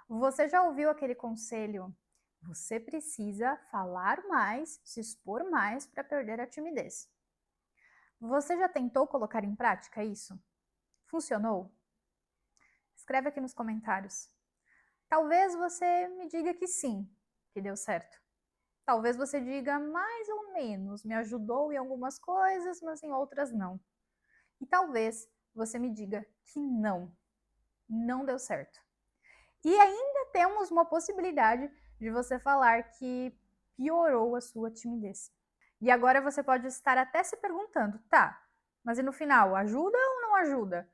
Você já ouviu aquele conselho? Você precisa falar mais, se expor mais para perder a timidez. Você já tentou colocar em prática isso? Funcionou? Escreve aqui nos comentários. Talvez você me diga que sim, que deu certo. Talvez você diga mais ou menos, me ajudou em algumas coisas, mas em outras não. E talvez você me diga que não deu certo. E ainda temos uma possibilidade de você falar que piorou a sua timidez. E agora você pode estar até se perguntando, tá, mas e no final, ajuda ou não ajuda?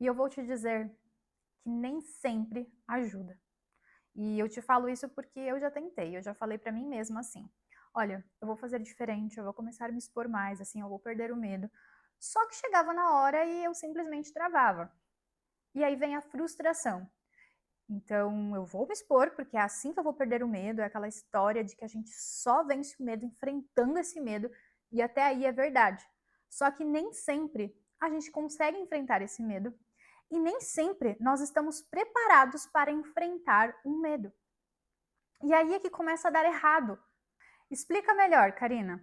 E eu vou te dizer que nem sempre ajuda. E eu te falo isso porque eu já tentei, eu já falei para mim mesma assim, olha, eu vou fazer diferente, eu vou começar a me expor mais, assim, eu vou perder o medo. Só que chegava na hora e eu simplesmente travava. E aí vem a frustração. Então, eu vou me expor, porque é assim que eu vou perder o medo, é aquela história de que a gente só vence o medo enfrentando esse medo, e até aí é verdade. Só que nem sempre a gente consegue enfrentar esse medo, e nem sempre nós estamos preparados para enfrentar um medo. E aí é que começa a dar errado. Explica melhor, Karina.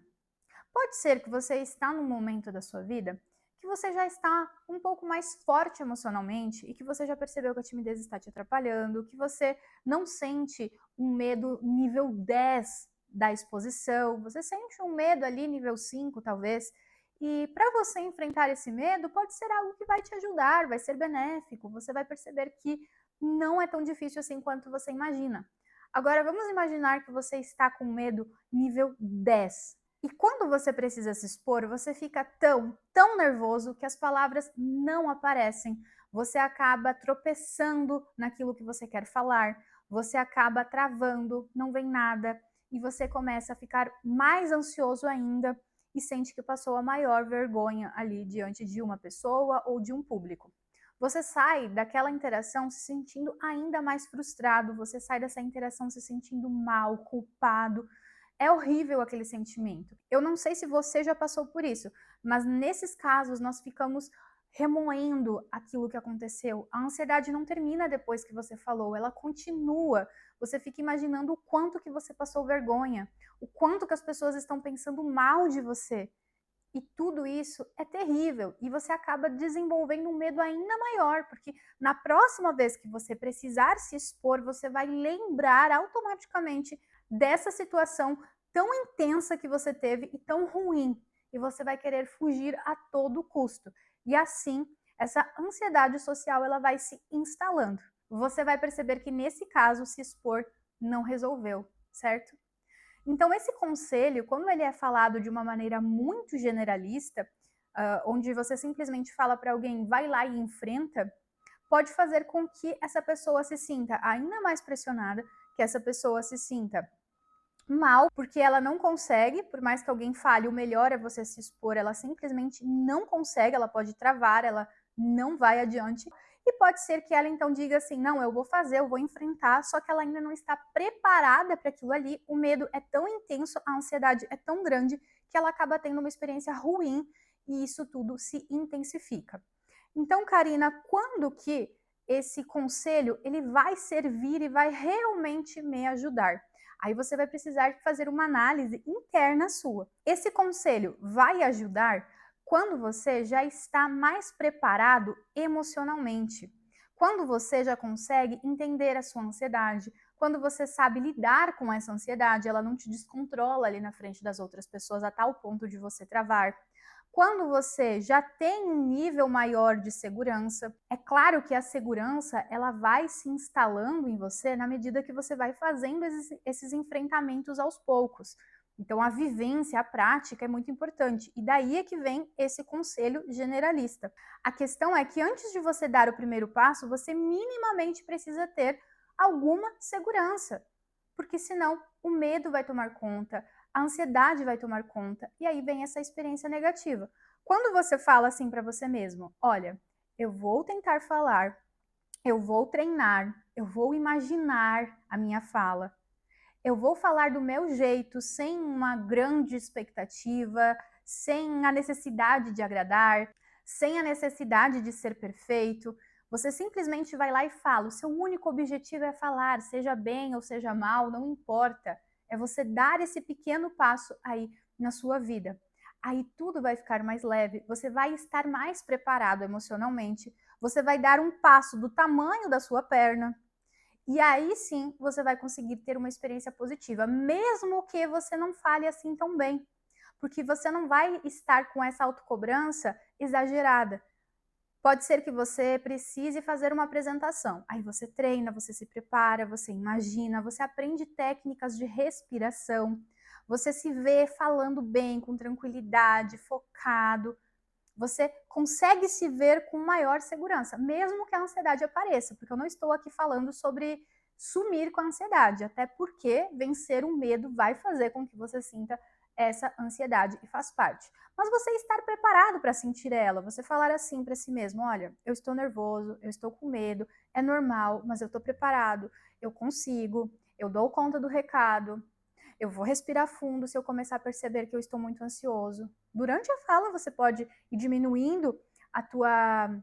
Pode ser que você está num momento da sua vida que você já está um pouco mais forte emocionalmente e que você já percebeu que a timidez está te atrapalhando, que você não sente um medo nível 10 da exposição, você sente um medo ali nível 5 talvez, e para você enfrentar esse medo pode ser algo que vai te ajudar, vai ser benéfico, você vai perceber que não é tão difícil assim quanto você imagina. Agora vamos imaginar que você está com medo nível 10. E quando você precisa se expor, você fica tão nervoso que as palavras não aparecem. Você acaba tropeçando naquilo que você quer falar, você acaba travando, não vem nada, e você começa a ficar mais ansioso ainda e sente que passou a maior vergonha ali diante de uma pessoa ou de um público. Você sai daquela interação se sentindo ainda mais frustrado, você sai dessa interação se sentindo mal, culpado. É horrível aquele sentimento. Eu não sei se você já passou por isso, mas nesses casos nós ficamos remoendo aquilo que aconteceu. A ansiedade não termina depois que você falou, ela continua. Você fica imaginando o quanto que você passou vergonha, o quanto que as pessoas estão pensando mal de você. E tudo isso é terrível e você acaba desenvolvendo um medo ainda maior, porque na próxima vez que você precisar se expor, você vai lembrar automaticamente dessa situação tão intensa que você teve e tão ruim, e você vai querer fugir a todo custo. E assim, essa ansiedade social ela vai se instalando. Você vai perceber que nesse caso se expor não resolveu, certo? Então, esse conselho, quando ele é falado de uma maneira muito generalista, onde você simplesmente fala para alguém, vai lá e enfrenta, pode fazer com que essa pessoa se sinta ainda mais pressionada, que essa pessoa se sinta mal, porque ela não consegue, por mais que alguém fale, o melhor é você se expor, ela simplesmente não consegue, ela pode travar, ela não vai adiante. E pode ser que ela então diga assim, não, eu vou fazer, eu vou enfrentar, só que ela ainda não está preparada para aquilo ali, o medo é tão intenso, a ansiedade é tão grande, que ela acaba tendo uma experiência ruim e isso tudo se intensifica. Então, Karina, quando que esse conselho ele vai servir e vai realmente me ajudar? Aí você vai precisar fazer uma análise interna sua. Esse conselho vai ajudar quando você já está mais preparado emocionalmente. Quando você já consegue entender a sua ansiedade, quando você sabe lidar com essa ansiedade, ela não te descontrola ali na frente das outras pessoas a tal ponto de você travar. Quando você já tem um nível maior de segurança, é claro que a segurança ela vai se instalando em você na medida que você vai fazendo esses enfrentamentos aos poucos. Então a vivência, a prática é muito importante. E daí é que vem esse conselho generalista. A questão é que antes de você dar o primeiro passo, você minimamente precisa ter alguma segurança. Porque senão o medo vai tomar conta, a ansiedade vai tomar conta, e aí vem essa experiência negativa. Quando você fala assim para você mesmo, olha, eu vou tentar falar, eu vou treinar, eu vou imaginar a minha fala, eu vou falar do meu jeito, sem uma grande expectativa, sem a necessidade de agradar, sem a necessidade de ser perfeito. Você simplesmente vai lá e fala. O seu único objetivo é falar, seja bem ou seja mal, não importa. É você dar esse pequeno passo aí na sua vida. Aí tudo vai ficar mais leve, você vai estar mais preparado emocionalmente, você vai dar um passo do tamanho da sua perna, e aí sim você vai conseguir ter uma experiência positiva, mesmo que você não fale assim tão bem, porque você não vai estar com essa autocobrança exagerada. Pode ser que você precise fazer uma apresentação. Aí você treina, você se prepara, você imagina, você aprende técnicas de respiração, você se vê falando bem, com tranquilidade, focado. Você consegue se ver com maior segurança, mesmo que a ansiedade apareça, porque eu não estou aqui falando sobre sumir com a ansiedade, até porque vencer o medo vai fazer com que você sinta essa ansiedade e faz parte. Mas você estar preparado para sentir ela, você falar assim para si mesmo: olha, eu estou nervoso, eu estou com medo, é normal, mas eu estou preparado, eu consigo, eu dou conta do recado, eu vou respirar fundo se eu começar a perceber que eu estou muito ansioso. Durante a fala você pode ir diminuindo a tua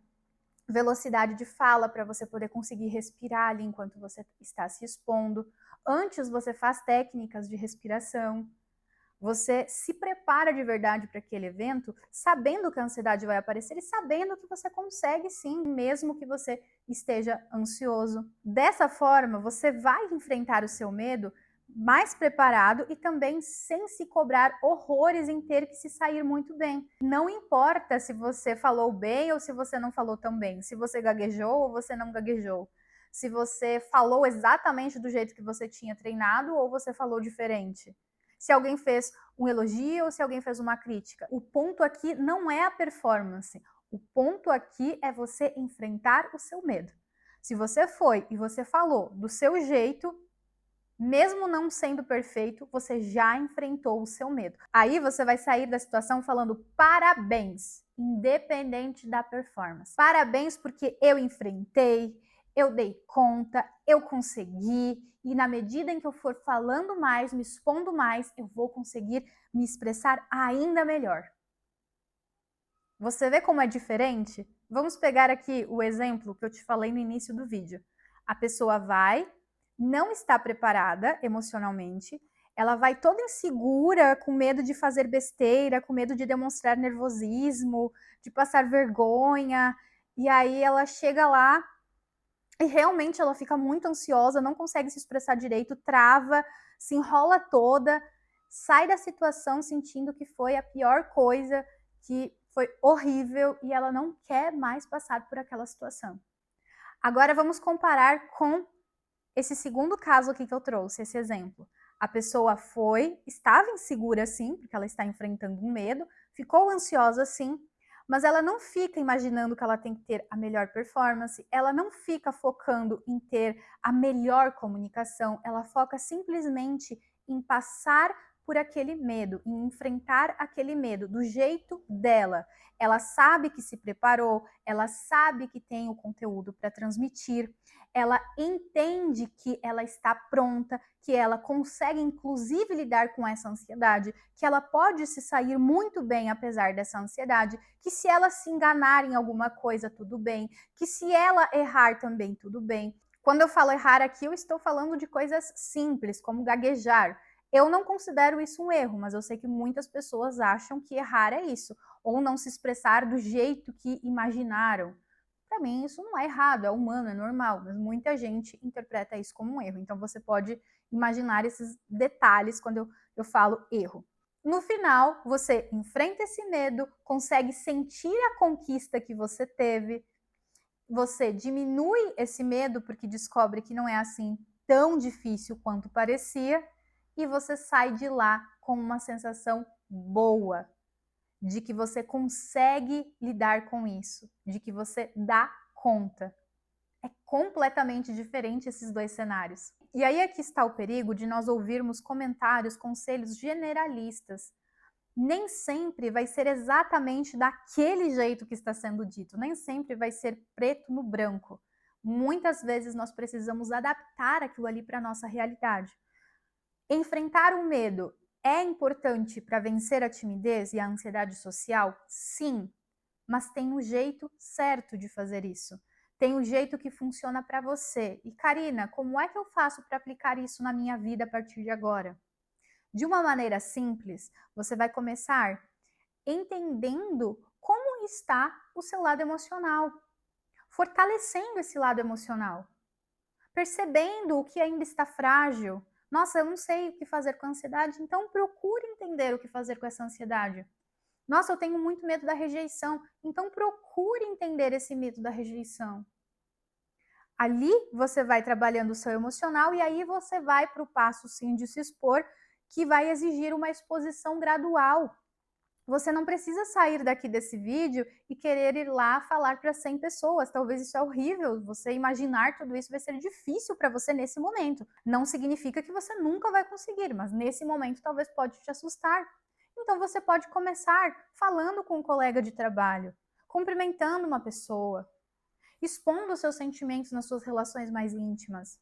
velocidade de fala para você poder conseguir respirar ali enquanto você está se expondo. Antes você faz técnicas de respiração. Você se prepara de verdade para aquele evento, sabendo que a ansiedade vai aparecer e sabendo que você consegue sim, mesmo que você esteja ansioso. Dessa forma, você vai enfrentar o seu medo mais preparado e também sem se cobrar horrores em ter que se sair muito bem. Não importa se você falou bem ou se você não falou tão bem, se você gaguejou ou você não gaguejou, se você falou exatamente do jeito que você tinha treinado ou você falou diferente. Se alguém fez um elogio ou se alguém fez uma crítica. O ponto aqui não é a performance. O ponto aqui é você enfrentar o seu medo. Se você foi e você falou do seu jeito, mesmo não sendo perfeito, você já enfrentou o seu medo. Aí você vai sair da situação falando parabéns, independente da performance. Parabéns porque eu enfrentei, eu dei conta, eu consegui, e na medida em que eu for falando mais, me expondo mais, eu vou conseguir me expressar ainda melhor. Você vê como é diferente? Vamos pegar aqui o exemplo que eu te falei no início do vídeo. A pessoa vai, não está preparada emocionalmente, ela vai toda insegura, com medo de fazer besteira, com medo de demonstrar nervosismo, de passar vergonha, e aí ela chega lá e realmente ela fica muito ansiosa, não consegue se expressar direito, trava, se enrola toda, sai da situação sentindo que foi a pior coisa, que foi horrível e ela não quer mais passar por aquela situação. Agora vamos comparar com esse segundo caso aqui que eu trouxe, esse exemplo. A pessoa estava insegura sim, porque ela está enfrentando um medo, ficou ansiosa sim, mas ela não fica imaginando que ela tem que ter a melhor performance, ela não fica focando em ter a melhor comunicação, ela foca simplesmente em passar por aquele medo, em enfrentar aquele medo do jeito dela. Ela sabe que se preparou, ela sabe que tem o conteúdo para transmitir, ela entende que ela está pronta, que ela consegue inclusive lidar com essa ansiedade, que ela pode se sair muito bem apesar dessa ansiedade, que se ela se enganar em alguma coisa, tudo bem, que se ela errar também, tudo bem. Quando eu falo errar aqui, eu estou falando de coisas simples, como gaguejar. Eu não considero isso um erro, mas eu sei que muitas pessoas acham que errar é isso, ou não se expressar do jeito que imaginaram. Para mim, isso não é errado, é humano, é normal, mas muita gente interpreta isso como um erro. Então, você pode imaginar esses detalhes quando eu falo erro. No final, você enfrenta esse medo, consegue sentir a conquista que você teve, você diminui esse medo porque descobre que não é assim tão difícil quanto parecia, e você sai de lá com uma sensação boa, de que você consegue lidar com isso, de que você dá conta. É completamente diferente esses dois cenários. E aí aqui está o perigo de nós ouvirmos comentários, conselhos generalistas. Nem sempre vai ser exatamente daquele jeito que está sendo dito, nem sempre vai ser preto no branco. Muitas vezes nós precisamos adaptar aquilo ali para a nossa realidade. Enfrentar o medo é importante para vencer a timidez e a ansiedade social? Sim, mas tem um jeito certo de fazer isso. tem um jeito que funciona para você. E Karina, como é que eu faço para aplicar isso na minha vida a partir de agora? De uma maneira simples, você vai começar entendendo como está o seu lado emocional, fortalecendo esse lado emocional, percebendo o que ainda está frágil. Nossa, eu não sei o que fazer com a ansiedade, então procure entender o que fazer com essa ansiedade. Nossa, eu tenho muito medo da rejeição, então procure entender esse medo da rejeição. Ali você vai trabalhando o seu emocional e aí você vai para o passo sim de se expor, que vai exigir uma exposição gradual. Você não precisa sair daqui desse vídeo e querer ir lá falar para 100 pessoas. Talvez isso é horrível. Você imaginar tudo isso vai ser difícil para você nesse momento. Não significa que você nunca vai conseguir, mas nesse momento talvez pode te assustar. Então você pode começar falando com um colega de trabalho, cumprimentando uma pessoa, expondo os seus sentimentos nas suas relações mais íntimas.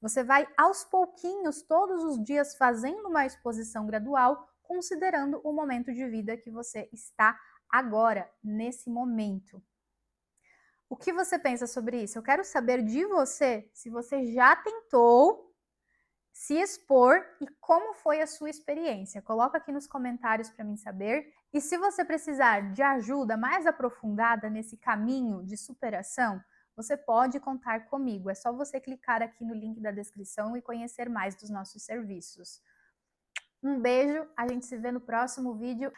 Você vai aos pouquinhos, todos os dias, fazendo uma exposição gradual, considerando o momento de vida que você está agora, nesse momento. O que você pensa sobre isso? Eu quero saber de você se você já tentou se expor e como foi a sua experiência. Coloca aqui nos comentários para mim saber. E se você precisar de ajuda mais aprofundada nesse caminho de superação, você pode contar comigo. É só você clicar aqui no link da descrição e conhecer mais dos nossos serviços. Um beijo, a gente se vê no próximo vídeo.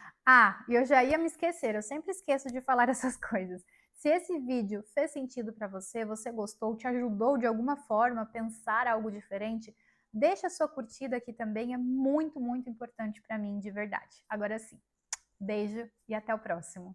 E eu já ia me esquecer, eu sempre esqueço de falar essas coisas. Se esse vídeo fez sentido para você, você gostou, te ajudou de alguma forma a pensar algo diferente, deixa a sua curtida aqui também, é muito, muito importante para mim, de verdade. Agora sim, beijo e até o próximo.